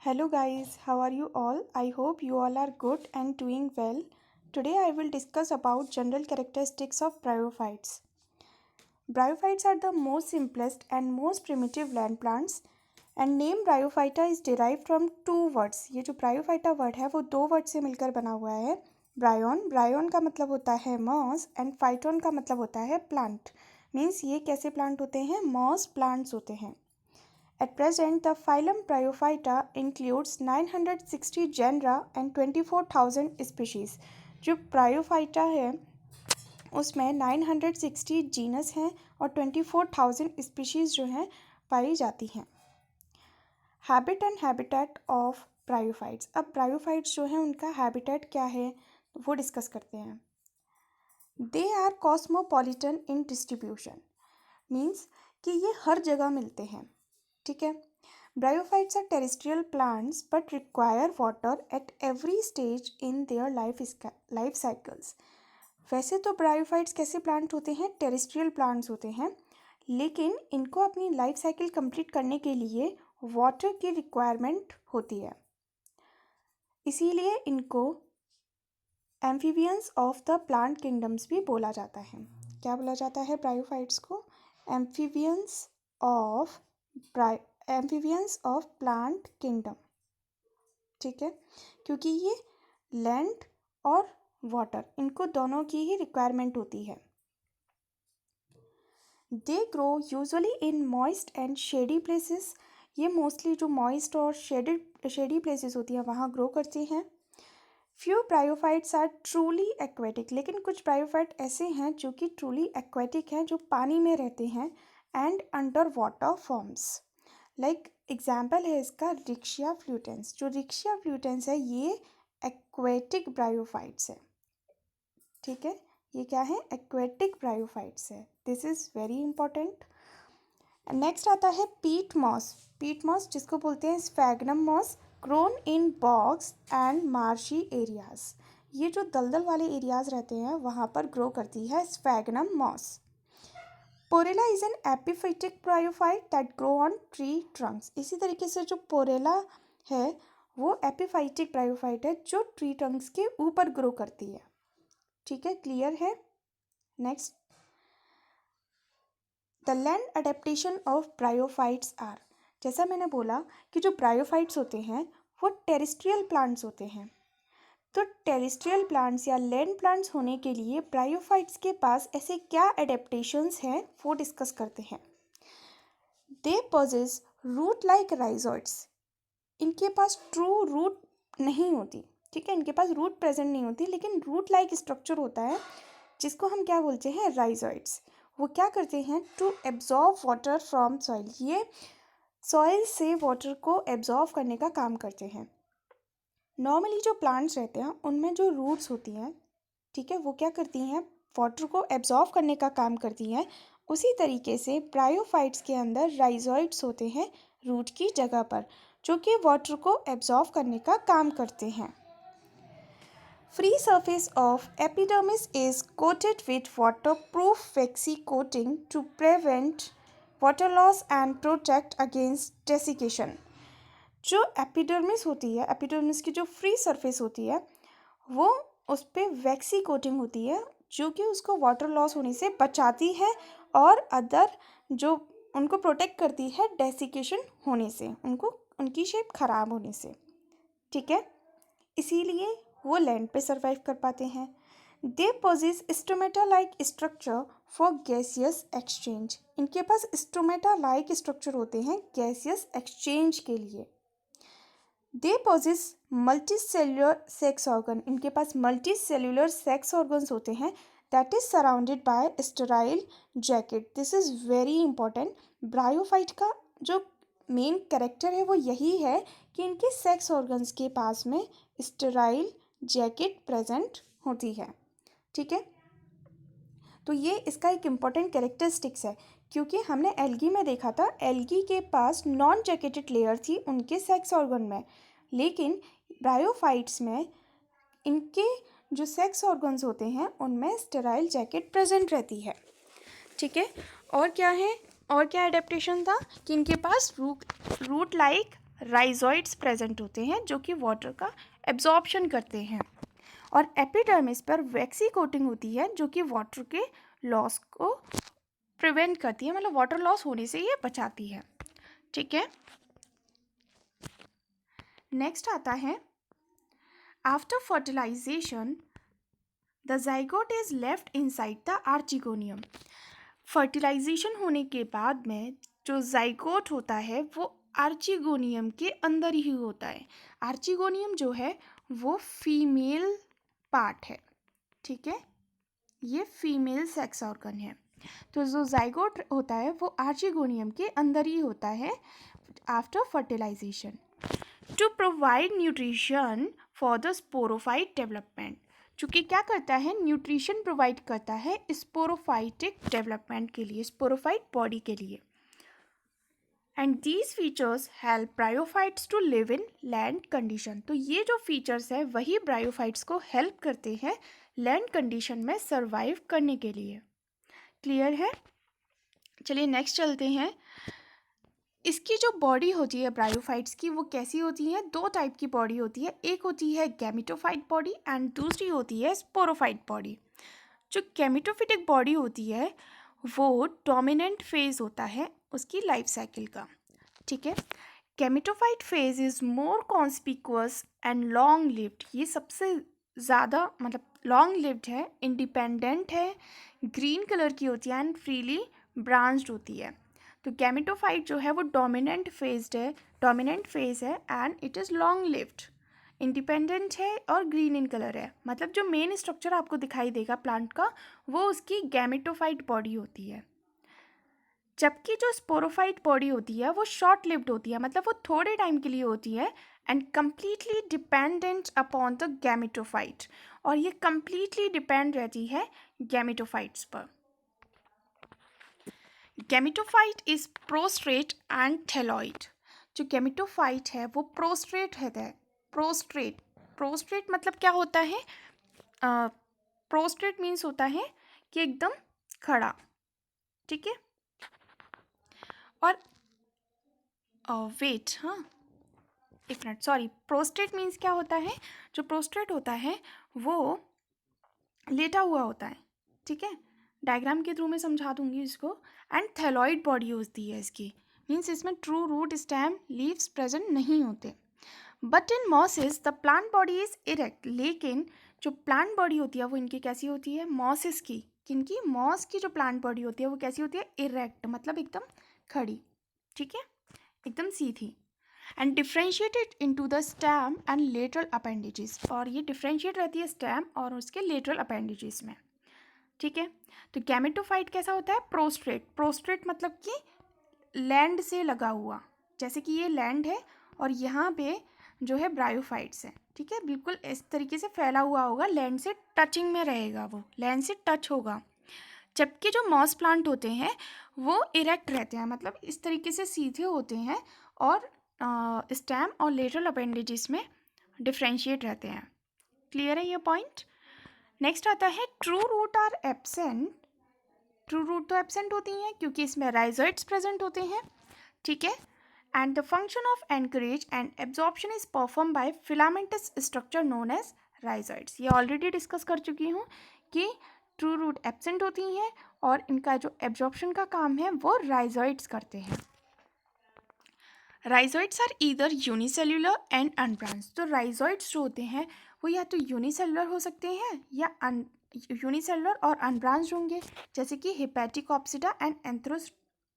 Hello guys, how are you all? I hope you all are good and doing well. Today I will discuss about general characteristics of bryophytes. Bryophytes are the most simplest and most primitive land plants and name bryophyta is derived from two words. ये जो bryophyta word है वो दो word से मिलकर बना हुआ है. ब्रायोन का मतलब होता है मॉस एंड फाइटोन का मतलब होता है प्लांट. मीन्स ये कैसे प्लांट होते हैं? मॉस प्लांट्स होते हैं. At present, the phylum Bryophyta includes 960 genera and 24,000 species. जो Bryophyta है उसमें 960 जीनस हैं और 24,000 स्पीशीज़ जो हैं पाई जाती हैं. Habit and habitat of bryophytes. अब ब्रायोफाइट्स जो हैं उनका हैबिटेट क्या है वो डिस्कस करते हैं. They are cosmopolitan in distribution. Means कि ये हर जगह मिलते हैं. ठीक है. Bryophytes are terrestrial plants but require water at every stage in their life cycles. वैसे तो ब्रायोफाइट्स कैसे प्लांट होते हैं? टेरेस्ट्रियल प्लांट्स होते हैं, लेकिन इनको अपनी लाइफ साइकिल कंप्लीट करने के लिए वाटर की रिक्वायरमेंट होती है. इसीलिए इनको amphibians of the plant kingdoms भी बोला जाता है. क्या बोला जाता है ब्रायोफाइट्स को? Amphibians of plant kingdom. ठीक है, क्योंकि ये लैंड और वाटर इनको दोनों की ही रिक्वायरमेंट होती है. They grow usually in moist and shady places. ये मोस्टली जो मॉइस्ट और शेडी प्लेसेस होती हैं वहाँ ग्रो करती हैं. Few bryophytes are truly aquatic. लेकिन कुछ ब्रायोफाइट ऐसे हैं जो कि ट्रूली एक्वेटिक हैं, जो पानी में रहते हैं and under water forms. Like example है इसका रिक्शिया फ्लूटेंस. जो रिक्शिया फ्लूटेंस है ये एक्वेटिक ब्रायोफाइट्स है. ठीक है, ये क्या है? एक्वेटिक ब्रायोफाइट्स है. This is very important. Next आता है पीट मॉस. पीट मॉस जिसको बोलते हैं sphagnum moss, grown in bogs and marshy areas. ये जो दलदल वाले एरियाज रहते हैं वहाँ पर ग्रो करती है sphagnum moss. Porella is an epiphytic bryophyte that grow on tree trunks. इसी तरीके से जो पोरेला है वो एपिफाइटिक ब्रायोफाइट है जो ट्री ट्रंक्स के ऊपर ग्रो करती है. ठीक है, क्लियर है. Next, the land adaptation of bryophytes are. जैसा मैंने बोला कि जो ब्रायोफाइट्स होते हैं वो टेरेस्ट्रियल प्लांट्स होते हैं. तो टेरेस्ट्रियल प्लांट्स या लैंड प्लांट्स होने के लिए ब्रायोफाइट्स के पास ऐसे क्या एडेप्टेशंस हैं वो डिस्कस करते हैं. दे पॉजेस रूट लाइक राइजोइड्स. इनके पास ट्रू रूट नहीं होती. ठीक है, इनके पास रूट प्रेजेंट नहीं होती, लेकिन रूट लाइक स्ट्रक्चर होता है जिसको हम क्या बोलते हैं? राइजोइड्स. वो क्या करते हैं? To absorb water from soil. ये सॉइल से वाटर को एब्जॉर्ब करने का काम करते हैं. नॉर्मली जो प्लांट्स रहते हैं उनमें जो रूट्स होती हैं, ठीक है, वो क्या करती हैं? वाटर को एब्जॉर्ब करने का काम करती हैं. उसी तरीके से ब्रायोफाइट्स के अंदर राइजोइड्स होते हैं रूट की जगह पर, जो कि वाटर को एब्जॉर्ब करने का काम करते हैं. Free surface of epidermis is coated with waterproof waxy coating to prevent water loss and protect against desiccation. जो एपिडर्मिस होती है, एपिडर्मिस की जो फ्री सरफेस होती है वो उस पर वैक्सी कोटिंग होती है जो कि उसको वाटर लॉस होने से बचाती है और अदर जो उनको प्रोटेक्ट करती है डेसिकेशन होने से, उनकी शेप खराब होने से. ठीक है, इसीलिए वो लैंड पे सर्वाइव कर पाते हैं. They possess stomata like structure for gaseous exchange. इनके पास स्टोमेटा लाइक स्ट्रक्चर होते हैं गैसियस एक्सचेंज के लिए. They possess multi cellular sex organ. इनके पास मल्टी सेल्यूलर सेक्स ऑर्गन्स होते हैं that is surrounded by sterile jacket. This is very important. Bryophyte का जो मेन कैरेक्टर है वो यही है कि इनके सेक्स ऑर्गन्स के पास में स्टेराइल जैकेट प्रेजेंट होती है. ठीक है, तो ये इसका एक इम्पॉर्टेंट कैरेक्टरिस्टिक्स है, क्योंकि हमने एल्गी में देखा था एल्गी के पास नॉन जैकेटेड लेयर थी उनके सेक्स ऑर्गन में, लेकिन ब्रायोफाइट्स में इनके जो सेक्स ऑर्गन्स होते हैं उनमें स्टेराइल जैकेट प्रेजेंट रहती है. ठीक है, और क्या है, और क्या एडेप्टेशन था कि इनके पास रूट लाइक राइजोइड्स प्रेजेंट होते हैं जो कि वाटर का एब्जॉर्प्शन करते हैं, और एपिडर्मिस पर वैक्सी कोटिंग होती है जो कि वाटर के लॉस को प्रिवेंट करती है, मतलब वाटर लॉस होने से ये बचाती है। ठीक है, नेक्स्ट आता है after fertilisation the zygote is left inside the archegonium. Fertilisation होने के बाद में जो ज़ाइगोट होता है वो आर्चिगोनियम के अंदर ही होता है। आर्चिगोनियम जो है वो फीमेल पार्ट है, ठीक है, ये फीमेल सेक्स ऑर्गन है। तो जो ज़ाइगोट होता है वो आर्चिगोनियम के अंदर ही होता है after fertilisation to provide nutrition for the sporophyte development. चूँकि क्या करता है, न्यूट्रिशन प्रोवाइड करता है स्पोरोफाइटिक डेवलपमेंट के लिए, स्पोरोफाइट बॉडी के लिए। And these features help bryophytes to live in land condition. तो ये जो फीचर्स है वही ब्रायोफाइट्स को हेल्प करते हैं लैंड कंडीशन में सर्वाइव करने के लिए। क्लियर है? चलिए नेक्स्ट चलते हैं। इसकी जो बॉडी होती है ब्रायोफाइट्स की वो कैसी होती है? दो टाइप की बॉडी होती है, एक होती है गैमेटोफाइट बॉडी एंड दूसरी होती है स्पोरोफाइट बॉडी। जो गैमेटोफिटिक बॉडी होती है वो डोमिनेंट फेज होता है उसकी लाइफ साइकिल का, ठीक है। Gametophyte phase is more conspicuous and long lived. ये सबसे ज़्यादा मतलब लॉन्ग लिव्ड है, इंडिपेंडेंट है, ग्रीन कलर की होती है एंड फ्रीली ब्रांच्ड होती है। तो गैमेटोफाइट जो है वो डोमिनेंट फेज है and it is long lived, independent है और ग्रीन इन कलर है। मतलब जो मेन स्ट्रक्चर आपको दिखाई देगा प्लांट का वो उसकी गैमेटोफाइट बॉडी होती है, जबकि जो स्पोरोफाइट बॉडी होती है वो शॉर्ट लिव्ड होती है, मतलब वो थोड़े टाइम के लिए होती है and completely dependent upon the gametophyte, और ये कम्प्लीटली डिपेंड रहती है गैमेटोफाइट्स पर। Gametophyte is prostate and thalloid. जो गैमेटोफाइट है वो प्रोस्ट्रेट है। प्रोस्ट्रेट मतलब क्या होता है? प्रोस्ट्रेट मीन्स होता है कि एकदम खड़ा, ठीक है। और वेट, हाँ एक मिनट, सॉरी, प्रोस्ट्रेट मीन्स क्या होता है? जो प्रोस्ट्रेट होता है वो लेटा हुआ होता है, ठीक है। डायग्राम के थ्रू मैं समझा दूंगी इसको। एंड थैलॉइड बॉडी होती है इसकी, मीन्स इसमें true root stem leaves present नहीं होते। But in mosses the plant body is erect. लेकिन जो प्लांट बॉडी होती है वो इनकी कैसी होती है? मॉसेस की, किनकी? मॉस की जो प्लांट बॉडी होती है वो कैसी होती है? इरेक्ट, मतलब एकदम खड़ी, ठीक है, एकदम सीधी। And differentiated into the stem and lateral appendages. और ये डिफ्रेंशिएट रहती है स्टेम और उसके लेटरल अपेंडेजेस में, ठीक है। तो गैमेटोफाइट कैसा होता है? प्रोस्ट्रेट मतलब कि लैंड से लगा हुआ, जैसे कि ये लैंड है और यहाँ पे जो है ब्रायोफाइट्स है, ठीक है, बिल्कुल इस तरीके से फैला हुआ होगा, लैंड से टचिंग में रहेगा, वो लैंड से टच होगा। जबकि जो मॉस प्लांट होते हैं वो इरेक्ट रहते हैं, मतलब इस तरीके से सीधे होते हैं और स्टेम और लेटरल अपेंडेजेस में डिफ्रेंशिएट रहते हैं। क्लियर है ये पॉइंट? नेक्स्ट आता है true root are absent. True root तो एब्सेंट होती हैं क्योंकि इसमें राइजोइड्स प्रेजेंट होते हैं, ठीक है। And the function of anchorage and absorption is perform by filamentous structure known as rhizoids. ये ऑलरेडी डिस्कस कर चुकी हूँ कि ट्रू रूट एब्सेंट होती हैं और इनका जो एब्जॉर्प्शन का काम है वो राइजोइड्स करते हैं। Rhizoids are either unicellular and unbranched. तो राइजोइड्स जो होते हैं वो या तो यूनिसेल्युलर हो सकते हैं या यूनिसेल्युलर और अनब्रांच्ड होंगे, जैसे कि हेपेटिकोप्सिडा एंड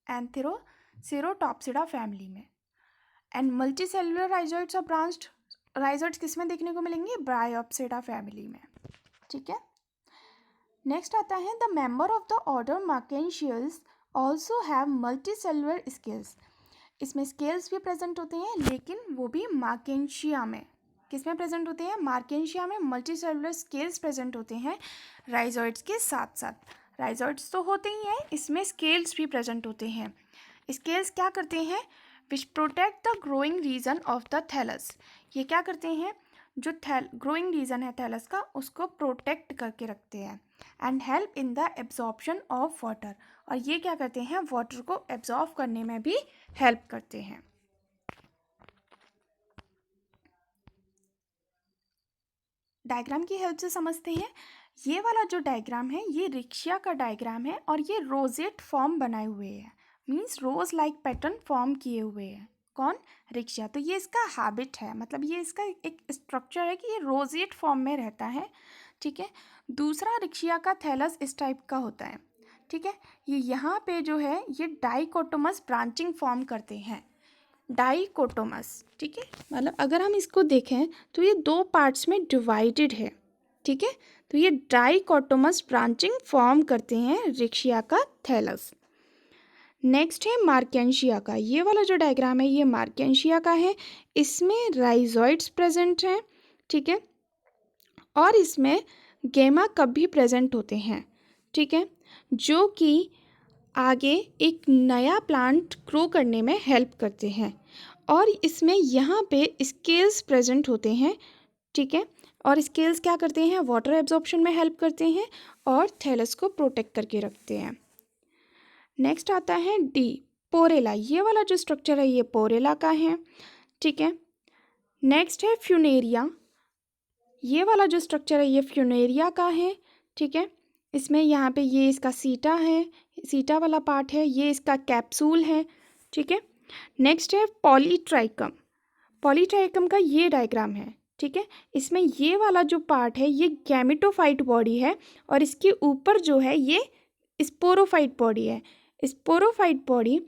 एंथेरोसेरोटॉप्सिडा फैमिली में। एंड मल्टीसेल्युलर राइजोइड्स और ब्रांच्ड राइजोइड्स किस में देखने को मिलेंगे? ब्रायोप्सिडा फैमिली में, ठीक है। नेक्स्ट आता है the member of the order Marchantiales also have multicellular scales. इसमें स्केल्स भी प्रेजेंट होते हैं लेकिन वो भी मार्केंशिया में। किस में प्रेजेंट होते हैं? मार्केंशिया में मल्टीसेलुलर स्केल्स प्रेजेंट होते हैं राइजोइड्स के साथ साथ। राइजोइड्स तो होते ही हैं, इसमें स्केल्स भी प्रेजेंट होते हैं। स्केल्स क्या करते हैं? Which protect the growing region of the thallus. ये क्या करते हैं? जो ग्रोइंग रीजन है थैलस का उसको प्रोटेक्ट करके रखते हैं। And help in the absorption of water. और ये क्या करते हैं? वाटर को एब्जॉर्ब करने में भी हेल्प करते हैं। डायग्राम की हेल्प से समझते हैं। ये वाला जो डायग्राम है ये रिक्शा का डायग्राम है और ये रोजेट फॉर्म बनाए हुए है, मीन्स रोज लाइक पैटर्न फॉर्म किए हुए हैं। कौन? रिक्शा। तो ये इसका हैबिट है, मतलब ये इसका एक स्ट्रक्चर है कि ये रोजेट फॉर्म में रहता है। ठीक है। दूसरा रिक्शा का थैलस इस टाइप का होता है। ठीक है। ये यहाँ पे जो है ये डाइकोटोमस ब्रांचिंग फॉर्म करते हैं, डाइकोटोमस। ठीक है। मतलब अगर हम इसको देखें तो ये दो पार्ट्स में डिवाइडेड है। ठीक है। तो ये डाइकोटोमस ब्रांचिंग फॉर्म करते हैं रिक्शिया का थैलस। नेक्स्ट है मार्केंशिया का। ये वाला जो डायग्राम है ये मार्केंशिया का है। इसमें राइजोइड्स प्रेजेंट हैं। ठीक है। और इसमें गेमा कब भी प्रेजेंट होते हैं। ठीक है। जो कि आगे एक नया प्लांट ग्रो करने में हेल्प करते हैं। और इसमें यहाँ पे स्केल्स प्रेजेंट होते हैं। ठीक है। और स्केल्स क्या करते हैं? वाटर एब्जॉर्प्शन में हेल्प करते हैं और थैलस को प्रोटेक्ट करके रखते हैं। नेक्स्ट आता है डी, पोरेला। ये वाला जो स्ट्रक्चर है ये पोरेला का है। ठीक है। नेक्स्ट है फ्यूनेरिया। ये वाला जो स्ट्रक्चर है ये फ्यूनेरिया का है। ठीक है। इसमें यहाँ पे ये इसका सीटा है, सीटा वाला पार्ट है, ये इसका कैप्सूल है। ठीक है। नेक्स्ट है पॉलीट्राइकम। पॉलीट्राइकम का ये डायग्राम है। ठीक है। इसमें ये वाला जो पार्ट है ये गैमेटोफाइट बॉडी है और इसके ऊपर जो है ये स्पोरोफाइट बॉडी है। स्पोरोफाइट बॉडी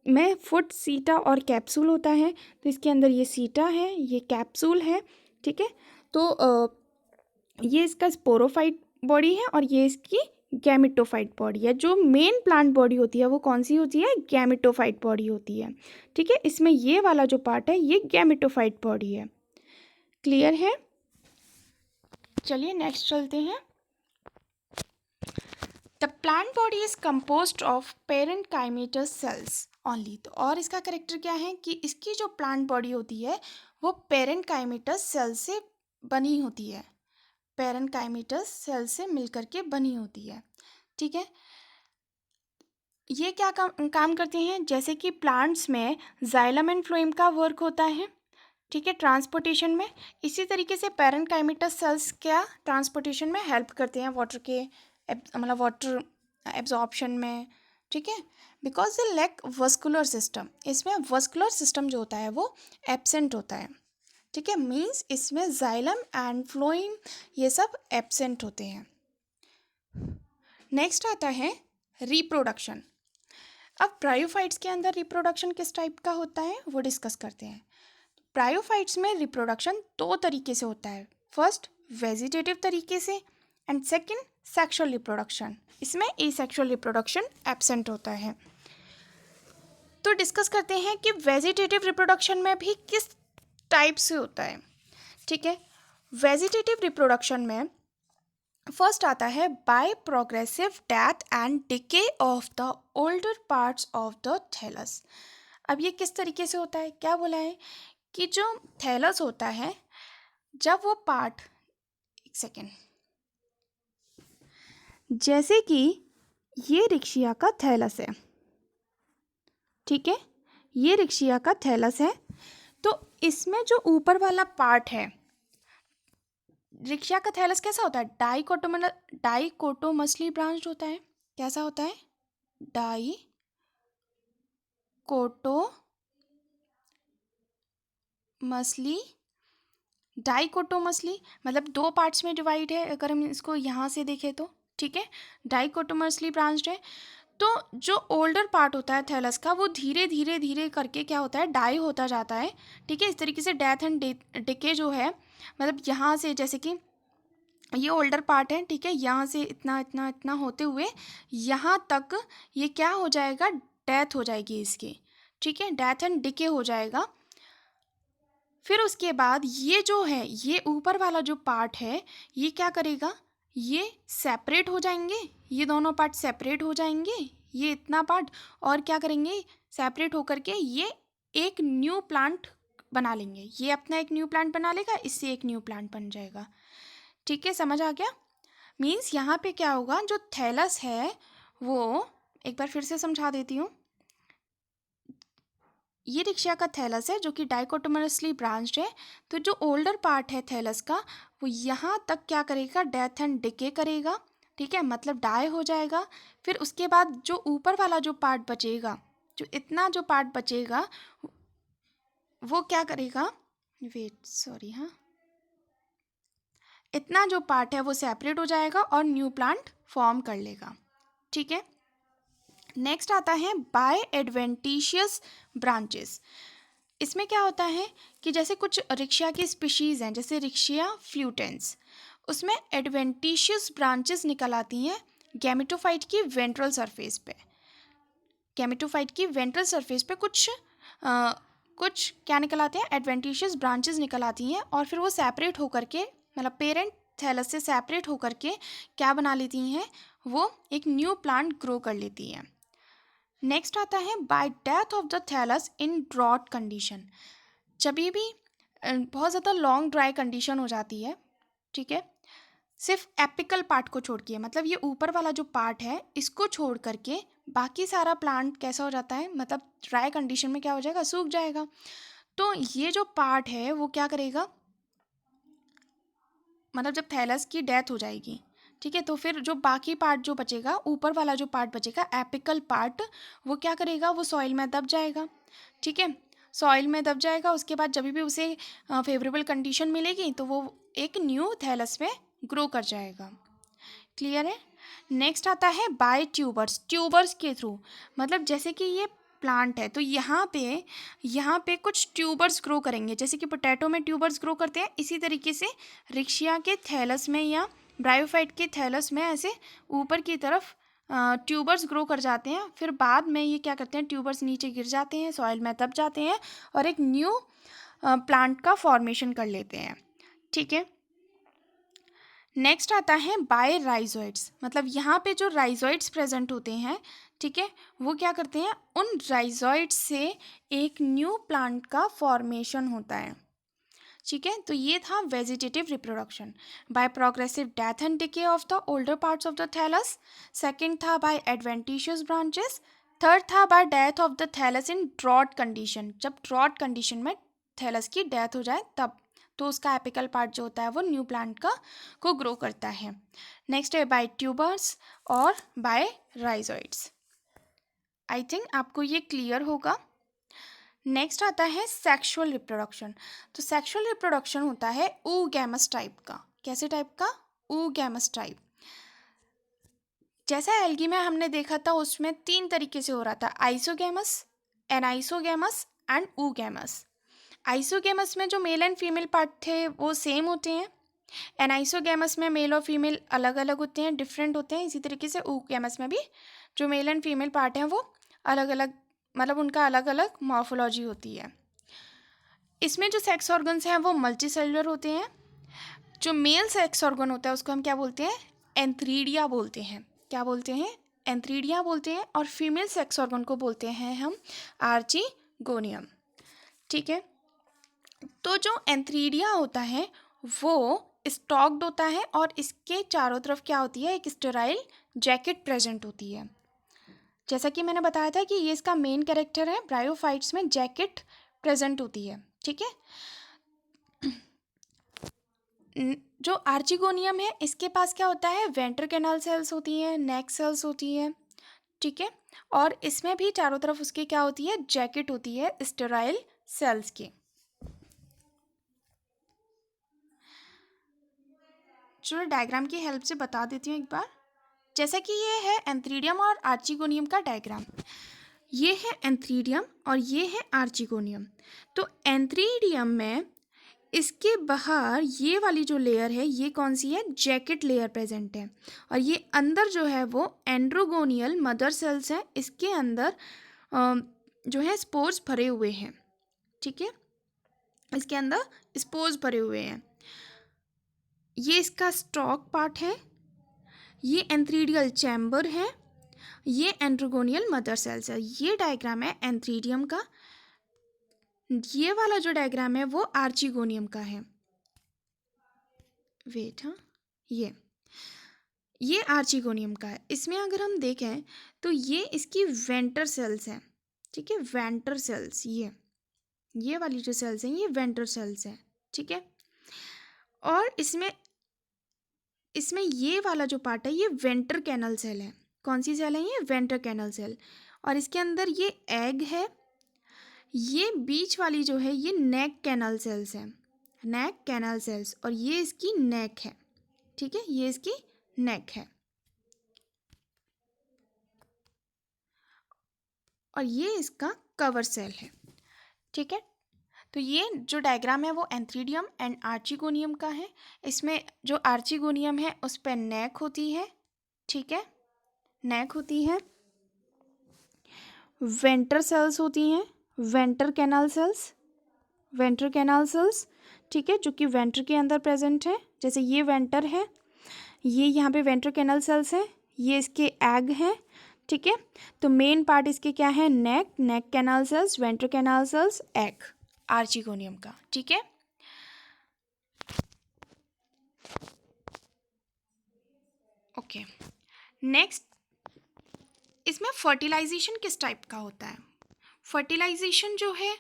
में फुट, सीटा और कैप्सूल होता है। तो इसके अंदर ये सीटा है, ये कैप्सूल है। ठीक है। तो ये इसका स्पोरोफाइट बॉडी है और ये इसकी गैमेटोफाइट बॉडी है। जो मेन प्लांट बॉडी होती है वो कौन सी होती है? गैमेटोफाइट बॉडी होती है। ठीक है। इसमें ये वाला जो पार्ट है ये गैमेटोफाइट बॉडी है। क्लियर है? चलिए नेक्स्ट चलते हैं। The plant body is composed of parenchymatous cells only. तो और इसका करेक्टर क्या है कि इसकी जो प्लांट बॉडी होती है वो पेरेंट काइमेटस सेल से बनी होती है, पेरेंट काइमेटस सेल से मिलकर के बनी होती है। ठीक है। ये क्या काम करते हैं? जैसे कि प्लांट्स में जाइलम एंड फ्लोएम का वर्क होता है। ठीक है, ट्रांसपोर्टेशन में। इसी तरीके से पेरेंट काइमेटस सेल्स क्या ट्रांसपोर्टेशन में हेल्प करते हैं, वाटर के मतलब वाटर एब्जॉर्प्शन में। ठीक है। Because they lack vascular system. इसमें वस्कुलर सिस्टम जो होता है वो एब्सेंट होता है। ठीक है। मीन्स इसमें जाइलम एंड फ्लोएम ये सब एब्सेंट होते हैं। नेक्स्ट आता है रिप्रोडक्शन। अब ब्रायोफाइट्स के अंदर रिप्रोडक्शन किस टाइप का होता है वो डिस्कस करते हैं। ब्रायोफाइट्स में रिप्रोडक्शन दो तरीके से होता है। फर्स्ट वेजिटेटिव तरीके से एंड सेकंड सेक्सुअल रिप्रोडक्शन। इसमें एसेक्सुअल रिप्रोडक्शन एब्सेंट होता है। तो डिस्कस करते हैं कि वेजिटेटिव रिप्रोडक्शन में भी किस टाइप से होता है। ठीक है। वेजिटेटिव रिप्रोडक्शन में फर्स्ट आता है by progressive death and decay of the older parts of the thallus. अब ये किस तरीके से होता है? क्या बोला है कि जो थैलस होता है जब वो पार्ट, एक सेकेंड, जैसे कि ये रिक्शिया का थैलस है। ठीक है। ये रिक्शिया का थैलस है। तो इसमें जो ऊपर वाला पार्ट है, रिक्शा का थैलस कैसा होता है? डाइकोटोमसली ब्रांच्ड होता है। कैसा होता है? डाइकोटोमसली मतलब दो पार्ट्स में डिवाइड है, अगर हम इसको यहाँ से देखें तो। ठीक है। डाइकोटोमसली ब्रांच्ड है। तो जो ओल्डर पार्ट होता है थैलस का वो धीरे धीरे धीरे करके क्या होता है? डाई होता जाता है। ठीक है। इस तरीके से डेथ एंड डिके जो है, मतलब यहाँ से जैसे कि ये ओल्डर पार्ट है। ठीक है। यहाँ से इतना इतना इतना होते हुए यहाँ तक ये क्या हो जाएगा? डेथ हो जाएगी इसकी। ठीक है। डेथ एंड डिके हो जाएगा। फिर उसके बाद ये जो है, ये ऊपर वाला जो पार्ट है ये क्या करेगा? ये सेपरेट हो जाएंगे, ये दोनों पार्ट सेपरेट हो जाएंगे, ये इतना पार्ट, और क्या करेंगे? सेपरेट होकर के ये एक न्यू प्लांट बना लेंगे। ये अपना एक न्यू प्लांट बना लेगा, इससे एक न्यू प्लांट बन जाएगा। ठीक है। समझ आ गया? मीन्स यहाँ पे क्या होगा? जो थैलस है वो, एक बार फिर से समझा देती हूँ। ये रिक्शिया का थैलस है जो कि डाइकोटोमरसली ब्रांच्ड है। तो जो ओल्डर पार्ट है थैलस का वो यहाँ तक क्या करेगा, डेथ एंड डिके करेगा, ठीक है, मतलब डाई हो जाएगा। फिर उसके बाद जो ऊपर वाला जो पार्ट बचेगा, जो इतना जो पार्ट बचेगा वो क्या करेगा, वेट सॉरी, हाँ, इतना जो पार्ट है वो सेपरेट हो जाएगा और न्यू प्लांट फॉर्म कर लेगा, ठीक है। नेक्स्ट आता है बाय एडवेंटिशियस ब्रांचेस। इसमें क्या होता है कि जैसे कुछ रिक्शिया की स्पीशीज़ हैं, जैसे रिक्शिया फ्लूटेंस, उसमें एडवेंटिशियस ब्रांचेस निकल आती हैं गैमेटोफाइट की वेंट्रल सरफेस पे। गैमेटोफाइट की वेंट्रल सरफेस पे कुछ क्या निकल आते हैं, एडवेंटिशियस ब्रांचेस निकल आती हैं और फिर वो सेपरेट होकर के, मतलब पेरेंट थैलस से सेपरेट होकर के क्या बना लेती हैं, वो एक न्यू प्लांट ग्रो कर लेती हैं। नेक्स्ट आता है by death of the thallus in drought condition. जब भी बहुत ज़्यादा लॉन्ग ड्राई कंडीशन हो जाती है, ठीक है, सिर्फ एपिकल पार्ट को छोड़ के, मतलब ये ऊपर वाला जो पार्ट है इसको छोड़ करके बाकी सारा प्लांट कैसा हो जाता है, मतलब ड्राई कंडीशन में क्या हो जाएगा, सूख जाएगा। तो ये जो पार्ट है वो क्या करेगा, मतलब जब थैलस की डेथ हो जाएगी, ठीक है, तो फिर जो बाकी पार्ट जो बचेगा, ऊपर वाला जो पार्ट बचेगा एपिकल पार्ट, वो क्या करेगा, वो सॉइल में दब जाएगा, ठीक है, सॉइल में दब जाएगा। उसके बाद जब भी उसे फेवरेबल कंडीशन मिलेगी तो वो एक न्यू थैलस में ग्रो कर जाएगा। क्लियर है। नेक्स्ट आता है बाय ट्यूबर्स, ट्यूबर्स के थ्रू, मतलब जैसे कि ये प्लांट है तो यहाँ पे कुछ ट्यूबर्स ग्रो करेंगे, जैसे कि पोटैटो में ट्यूबर्स ग्रो करते हैं, इसी तरीके से रिक्शिया के थैलस में या ब्रायोफाइट के थैलस में ऐसे ऊपर की तरफ ट्यूबर्स ग्रो कर जाते हैं। फिर बाद में ये क्या करते हैं, ट्यूबर्स नीचे गिर जाते हैं, सॉइल में दब जाते हैं और एक न्यू प्लांट का फॉर्मेशन कर लेते हैं, ठीक है। नेक्स्ट आता है बाय राइजोइड्स, मतलब यहाँ पे जो राइजोइड्स प्रेजेंट होते हैं, ठीक है, वो क्या करते हैं, उन राइजोइड्स से एक न्यू प्लांट का फॉर्मेशन होता है, ठीक है। तो ये था vegetative reproduction by progressive death and decay of the older parts of the thallus. Second था बाय एडवेंटिशियस ब्रांचेस। थर्ड था by death of the thallus in drought condition, जब ड्रॉट कंडीशन में थैलस की डेथ हो जाए तब, तो उसका एपिकल पार्ट जो होता है वो न्यू प्लांट का को ग्रो करता है। नेक्स्ट है बाय ट्यूबर्स और बाय राइजोइड्स। आई थिंक आपको ये क्लियर होगा। नेक्स्ट आता है सेक्सुअल रिप्रोडक्शन। तो सेक्सुअल रिप्रोडक्शन होता है oogamous टाइप का। कैसे टाइप का, oogamous टाइप। जैसा एल्गी में हमने देखा था उसमें 3 तरीके से हो रहा था, isogamous, anisogamous and oogamous। Isogamous में जो मेल एंड फीमेल पार्ट थे वो सेम होते हैं, एनाइसोगैमस में मेल और फीमेल अलग अलग होते हैं, डिफरेंट होते हैं। इसी तरीके से oogamous में भी जो मेल एंड फीमेल पार्ट हैं वो अलग अलग, मतलब उनका अलग अलग मॉर्फोलॉजी होती है। इसमें जो सेक्स ऑर्गन्स हैं वो मल्टी सेलुलर होते हैं। जो मेल सेक्स ऑर्गन होता है उसको हम क्या बोलते हैं, एंथ्रीडिया बोलते हैं। क्या बोलते हैं, एंथ्रीडिया बोलते हैं। और फीमेल सेक्स ऑर्गन को बोलते हैं हम आर्चिगोनियम, ठीक है। तो जो एंथ्रीडिया होता है वो स्टॉक्ड होता है और इसके चारों तरफ क्या होती है, एक स्टेराइल जैकेट प्रेजेंट होती है। जैसा कि मैंने बताया था कि ये इसका मेन कैरेक्टर है, ब्रायोफाइट्स में जैकेट प्रेजेंट होती है, ठीक है। जो आर्चिगोनियम है इसके पास क्या होता है, वेंट्रिकनल सेल्स होती हैं, नेक सेल्स होती हैं, ठीक है। और इसमें भी चारों तरफ उसकी क्या होती है, जैकेट होती है स्टेराइल सेल्स की। चलो डायग्राम की हेल्प से बता देती हूँ एक बार। जैसा कि ये है एंथ्रीडियम और आर्चिगोनियम का डायग्राम, ये है एंथ्रीडियम और ये है आर्चिगोनियम। तो एंथ्रीडियम में इसके बाहर ये वाली जो लेयर है ये कौन सी है, जैकेट लेयर प्रेजेंट है। और ये अंदर जो है वो एंड्रोगोनियल मदर सेल्स हैं, इसके अंदर जो है स्पोर्स भरे हुए हैं, ठीक है, इसके अंदर स्पोर्स भरे हुए हैं। ये इसका स्टॉक पार्ट है, ये एंथ्रीडियल चैम्बर है, ये एंड्रोगोनियल मदर सेल्स है। ये डायग्राम है एंथ्रीडियम का। ये वाला जो डायग्राम है वो आर्चिगोनियम का है। वेट, हाँ, ये आर्चिगोनियम का है। इसमें अगर हम देखें तो ये इसकी वेंटर सेल्स हैं, ठीक है, वेंटर सेल्स, ये वाली जो सेल्स हैं ये वेंटर सेल्स हैं, ठीक है। और इसमें ये वाला जो पार्ट है ये वेंटर कैनल सेल है। कौन सी सेल है ये? Venter canal cell. और इसके अंदर ये एग है, ये बीच वाली जो है ये नेक कैनल सेल्स है, नेक कैनल सेल्स, और ये इसकी नेक है, ठीक है, ये इसकी नेक है। और ये इसका कवर सेल है, ठीक है। तो ये जो डायग्राम है वो एंथ्रीडियम एंड आर्चिगोनियम का है। इसमें जो आर्चिगोनियम है उस पर नेक होती है, ठीक है, नेक होती है। वेंटर सेल्स होती हैं, venter canal cells, venter canal cells, ठीक है, जो कि वेंटर के अंदर प्रेजेंट है। जैसे ये वेंटर है, ये यहाँ पे वेंटर कैनाल सेल्स हैं, ये इसके एग हैं, ठीक है। तो मेन पार्ट इसके क्या है? Neck, neck canal cells, venter canal cells, egg, archegonium का, ठीक है। ओके, नेक्स्ट, इसमें फर्टिलाइजेशन किस टाइप का होता है? फर्टिलाइजेशन जो है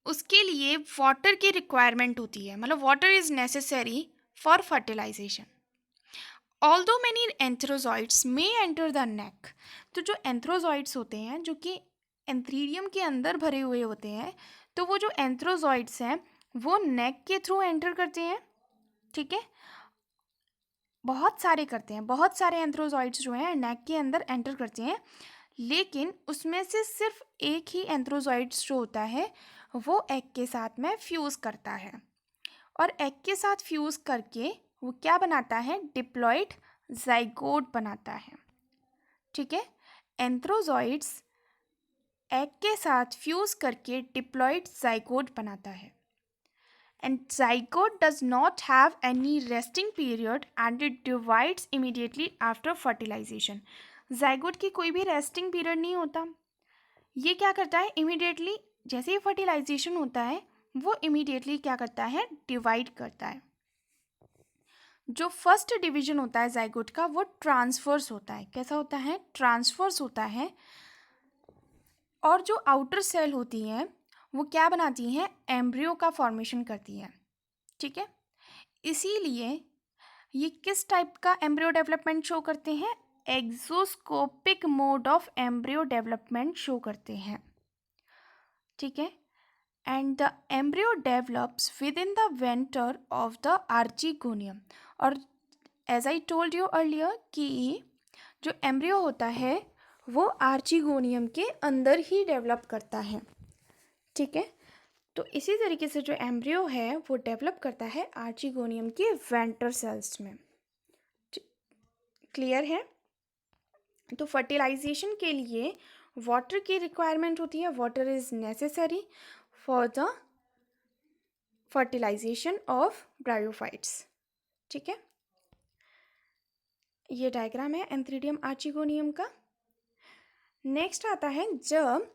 उसके लिए वाटर की रिक्वायरमेंट होती है, मतलब water is necessary for fertilisation. Although many antherozoids may enter the neck. तो जो एंथ्रोजॉइड्स होते हैं जो कि एंथ्रीडियम के अंदर भरे हुए होते हैं, तो वो जो एंथ्रोजॉइड्स हैं वो नेक के थ्रू एंटर करते हैं, ठीक है। बहुत सारे करते हैं, बहुत सारे एंथ्रोजॉइड्स जो हैं नेक के अंदर एंटर करते हैं, लेकिन उसमें से सिर्फ एक ही एंथ्रोजॉइड्स जो होता है वो एग के साथ में फ्यूज़ करता है, और एग के साथ फ्यूज़ करके वो क्या बनाता है? डिप्लॉइड जाइगोट बनाता है, ठीक है। एंथ्रोजॉइड्स एग के साथ फ्यूज़ करके डिप्लॉइड जाइगोट बनाता है, and zygote does not have any resting period and it divides immediately after fertilisation. Zygote की कोई भी रेस्टिंग पीरियड नहीं होता, ये क्या करता है? इमीडिएटली जैसे ही फर्टिलाइजेशन होता है वो इमीडिएटली क्या करता है? डिवाइड करता है। जो फर्स्ट डिवीजन होता है जाइगोट का वो ट्रांसफर्स होता है। कैसा होता है? ट्रांसफर्स होता है। और जो आउटर सेल होती हैं वो क्या बनाती हैं? एम्ब्रियो का फॉर्मेशन करती हैं, ठीक है। इसीलिए ये किस टाइप का एम्ब्रियो डेवलपमेंट शो करते हैं? Exoscopic mode of embryo development show करते हैं, ठीक है। And the embryo develops within the venter of the archegonium. और as I told you earlier कि जो एम्ब्रियो होता है वो आर्चिगोनियम के अंदर ही डेवलप करता है, ठीक है। तो इसी तरीके से जो एम्ब्रियो है वो डेवलप करता है आर्चिगोनियम के वेंटर सेल्स में, क्लियर है। तो फर्टिलाइजेशन के लिए वाटर की रिक्वायरमेंट होती है, water is necessary for the fertilization of bryophytes, ठीक है। ये डायग्राम है एंथ्रीडियम आर्चिगोनियम का। नेक्स्ट आता है जब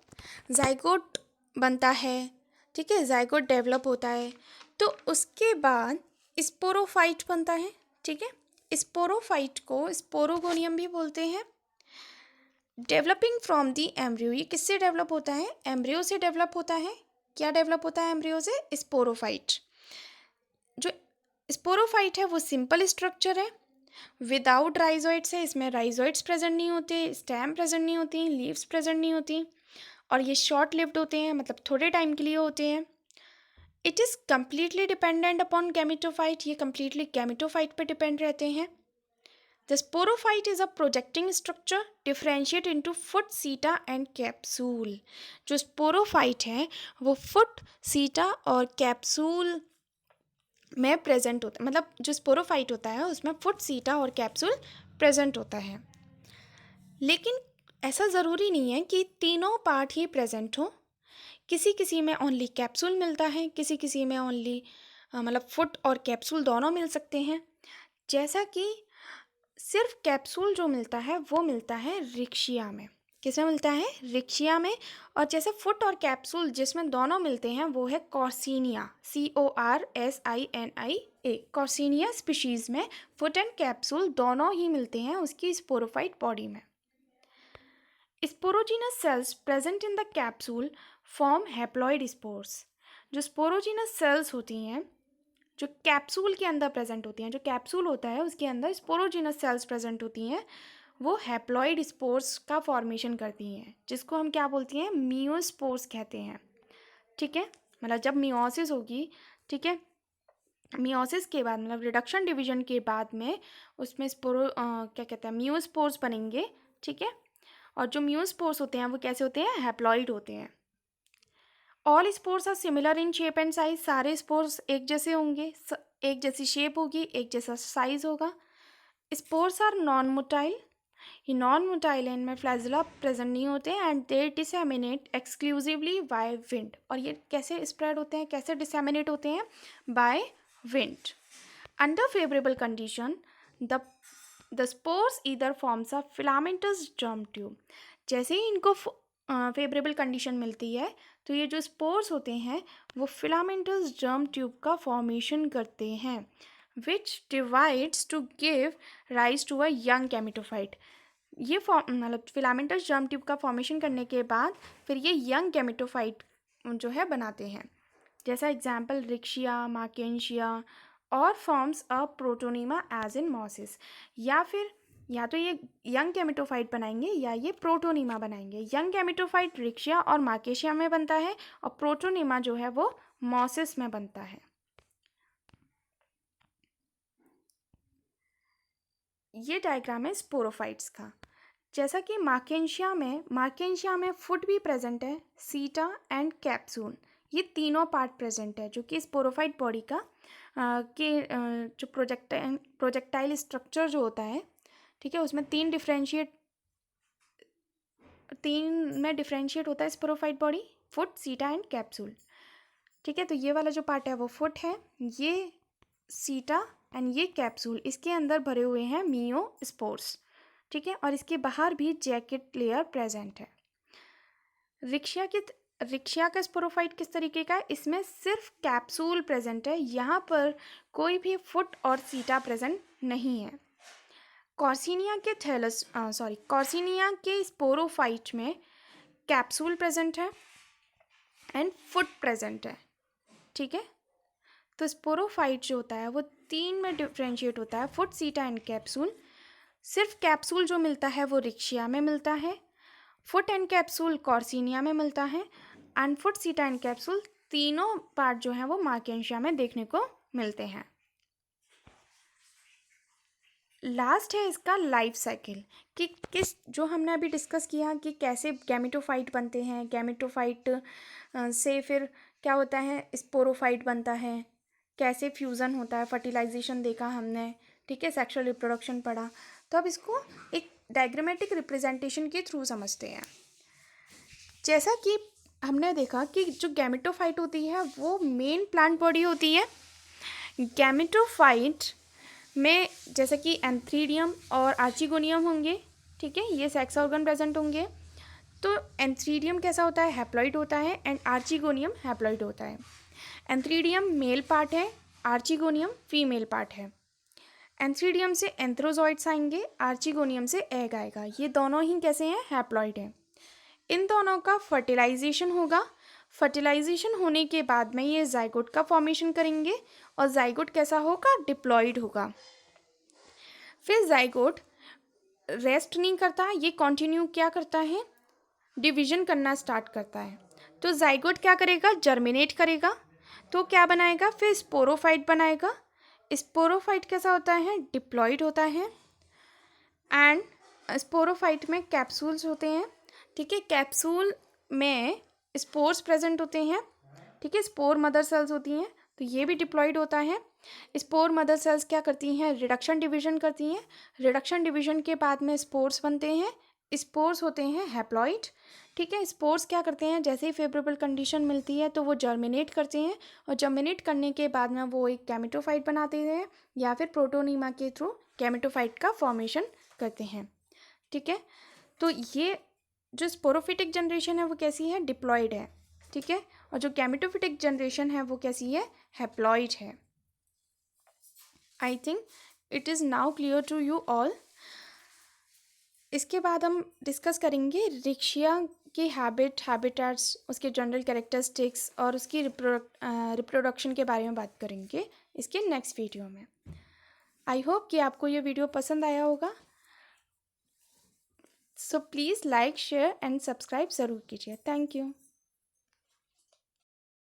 जाइगोट बनता है, ठीक है, जाइगोट डेवलप होता है, तो उसके बाद स्पोरोफाइट बनता है, ठीक है। स्पोरोफाइट को स्पोरोगोनियम भी बोलते हैं। डेवलपिंग फ्रॉम दी एम्ब्रियो, ये किससे डेवलप होता है? एम्ब्रियो से डेवलप होता है। क्या डेवलप होता है एम्ब्रियो से? स्पोरोफाइट। जो स्पोरोफाइट है वो सिंपल स्ट्रक्चर है, विदाउट राइजोइड्स है, इसमें राइजोइड्स प्रेजेंट नहीं होते, स्टेम प्रेजेंट नहीं होती, लीव्स प्रेजेंट नहीं होती, और ये शॉर्ट लिव्ड होते हैं, मतलब थोड़े टाइम के लिए होते हैं। It is completely dependent upon gametophyte, ये कम्प्लीटली गैमेटोफाइट पे डिपेंड रहते हैं। The sporophyte is a projecting structure differentiate into foot, सीटा एंड कैप्सूल। जो स्पोरोफाइट है वो फुट, सीटा और कैप्सूल में प्रेजेंट होता है, मतलब जो स्पोरोफाइट होता है उसमें फुट, सीटा और कैप्सूल प्रेजेंट होता है। लेकिन ऐसा ज़रूरी नहीं है कि तीनों पार्ट ही प्रेजेंट हो, किसी किसी में ओनली कैप्सूल मिलता है, किसी किसी में ओनली मतलब फुट और कैप्सूल दोनों मिल सकते हैं। जैसा कि सिर्फ कैप्सूल जो मिलता है वो मिलता है रिक्शिया में। किसमें मिलता है? रिक्शिया में। और जैसे फुट और कैप्सूल जिसमें दोनों मिलते हैं वो है कॉर्सिनिया, CORSINIA, कॉर्सिनिया स्पीशीज़ में फुट एंड कैप्सूल दोनों ही मिलते हैं उसकी स्पोरोफाइट बॉडी में। Sporogenous cells present in the capsule form haploid spores. जो स्पोरोजीनस सेल्स होती हैं जो कैप्सूल के अंदर प्रेजेंट होती हैं, जो कैप्सूल होता है उसके अंदर स्पोरोजीनस सेल्स प्रेजेंट होती हैं, वो हैप्लॉइड स्पोर्स का फॉर्मेशन करती हैं, जिसको हम क्या बोलती हैं, मियोस्पोर्स कहते हैं। ठीक है, मतलब जब मियोसिस होगी, ठीक है, मियोसिस के बाद मतलब रिडक्शन डिवीजन के बाद में उसमें क्या कहते हैं, मियोस्पोर्स बनेंगे। ठीक है, और जो मियोस्पोर्स होते हैं वो कैसे होते हैं, हैप्लॉइड होते हैं। All spores are similar in shape and size. सारे स्पोर्स एक जैसे होंगे, एक जैसी शेप होगी, एक जैसा साइज होगा। Spores are non motile. ये नॉन मोटाइल है, इनमें फ्लैजिला प्रेजेंट नहीं होते हैं and they disseminate exclusively by wind. और ये कैसे स्प्रेड होते हैं, कैसे डिसेमिनेट होते हैं, by wind. Under favourable condition the spores either forms a filamentous germ tube. जैसे ही इनको फेवरेबल कंडीशन मिलती है तो ये जो स्पोर्स होते हैं वो फिलामेंटस जर्म ट्यूब का फॉर्मेशन करते हैं, which divides to give rise to a young gametophyte. ये मतलब फिलामेंटस जर्म ट्यूब का फॉर्मेशन करने के बाद फिर ये यंग गैमेटोफाइट जो है बनाते हैं। जैसा एग्जाम्पल रिक्शिया, मार्केंशिया और forms a protonema as in mosses. या फिर या तो ये यंग गैमेटोफाइट बनाएंगे या ये प्रोटोनीमा बनाएंगे। यंग गैमेटोफाइट रिक्शिया और मार्केशिया में बनता है और प्रोटोनीमा जो है वो मॉसिस में बनता है। ये डायग्राम है स्पोरोफाइट्स का। जैसा कि मार्केंशिया में फुट भी प्रेजेंट है, सीटा एंड कैप्सूल, ये तीनों पार्ट प्रेजेंट है, जो कि स्पोरोफाइट बॉडी का जो प्रोजेक्टाइल स्ट्रक्चर जो होता है, ठीक है, उसमें तीन में डिफ्रेंशिएट होता है स्पोरोफाइट बॉडी, फुट, सीटा एंड कैप्सूल। ठीक है, तो ये वाला जो पार्ट है वो फुट है, ये सीटा एंड ये कैप्सूल, इसके अंदर भरे हुए हैं मियोस्पोर्स। ठीक है, और इसके बाहर भी जैकेट लेयर प्रेजेंट है। रिक्शिया का स्पोरोफाइट किस तरीके का है, इसमें सिर्फ कैप्सूल प्रेजेंट है, यहाँ पर कोई भी फुट और सीटा प्रेजेंट नहीं है। कॉर्सिनिया के स्पोरोफाइट में कैप्सूल प्रेजेंट है एंड फुट प्रेजेंट है। ठीक है, तो स्पोरोफाइट जो होता है वो तीन में डिफ्रेंशिएट होता है, फुट, सीटा एंड कैप्सूल। सिर्फ कैप्सूल जो मिलता है वो रिक्शिया में मिलता है, फुट एंड कैप्सूल कॉर्सिनिया में मिलता है, एंड फुट, सीटा एंड कैप्सूल तीनों पार्ट जो है वो मार्केंशिया में देखने को मिलते हैं। लास्ट है इसका लाइफ साइकिल, कि किस जो हमने अभी डिस्कस किया कि कैसे गैमेटोफाइट बनते हैं, गैमेटोफाइट से फिर क्या होता है, स्पोरोफाइट बनता है, कैसे फ्यूज़न होता है, फर्टिलाइजेशन देखा हमने, ठीक है, सेक्सुअल रिप्रोडक्शन पढ़ा। तो अब इसको एक डायग्रामेटिक रिप्रेजेंटेशन के थ्रू समझते हैं। जैसा कि हमने देखा कि जो गैमेटोफाइट होती है वो मेन प्लांट बॉडी होती है। गैमेटोफाइट में जैसे कि एंथ्रीडियम और आर्चिगोनियम होंगे, ठीक है, ये सेक्स ऑर्गन प्रेजेंट होंगे। तो एंथ्रीडियम कैसा होता है, हैप्लॉइड होता है, एंड आर्चिगोनियम हैप्लॉइड होता है। एंथ्रीडियम मेल पार्ट है, आर्चिगोनियम फीमेल पार्ट है। एंथ्रीडियम से एंथ्रोजॉइड्स आएंगे, आर्चिगोनियम से एग आएगा, ये दोनों ही कैसे हैं, हैप्लॉइड हैं। इन दोनों का फर्टिलाइजेशन होगा, फर्टिलाइजेशन होने के बाद में ये जाइगोट का फॉर्मेशन करेंगे और जाइगोट कैसा होगा, डिप्लॉइड होगा। फिर जाइगोट रेस्ट नहीं करता, ये कंटिन्यू क्या करता है, डिवीजन करना स्टार्ट करता है। तो जाइगोट क्या करेगा, जर्मिनेट करेगा, तो क्या बनाएगा, फिर स्पोरोफाइट बनाएगा। स्पोरोफाइट कैसा होता है, डिप्लॉइड होता है, एंड स्पोरोफाइट में कैप्सूल्स होते हैं। ठीक है, कैप्सूल में स्पोर्स प्रेजेंट होते हैं। ठीक है, स्पोर मदर सेल्स होती हैं, तो ये भी डिप्लॉइड होता है। स्पोर मदर सेल्स क्या करती हैं, रिडक्शन डिवीजन करती हैं। रिडक्शन डिवीजन के बाद में स्पोर्स बनते हैं, स्पोर्स होते हैं हैप्लॉइड। ठीक है, स्पोर्स क्या करते हैं, जैसे ही फेवरेबल कंडीशन मिलती है तो वो जर्मिनेट करते हैं, और जर्मिनेट करने के बाद में वो एक गैमेटोफाइट बनाते हैं या फिर प्रोटोनीमा के थ्रू गैमेटोफाइट का फॉर्मेशन करते हैं। ठीक है, तो ये जो स्पोरोफिटिक जनरेशन है वो कैसी है, डिप्लॉइड है। ठीक है, और जो गैमेटोफिटिक जनरेशन है वो कैसी है, हैप्लॉइड है। I think it is now clear to you all. इसके बाद हम डिस्कस करेंगे रिक्शिया की हैबिटाट्स, उसके जनरल कैरेक्टरिस्टिक्स और उसकी रिप्रोडक्शन के बारे में बात करेंगे इसके नेक्स्ट वीडियो में। आई होप कि आपको ये वीडियो पसंद आया होगा। So please like, share and subscribe ज़रूर कीजिए। Thank you.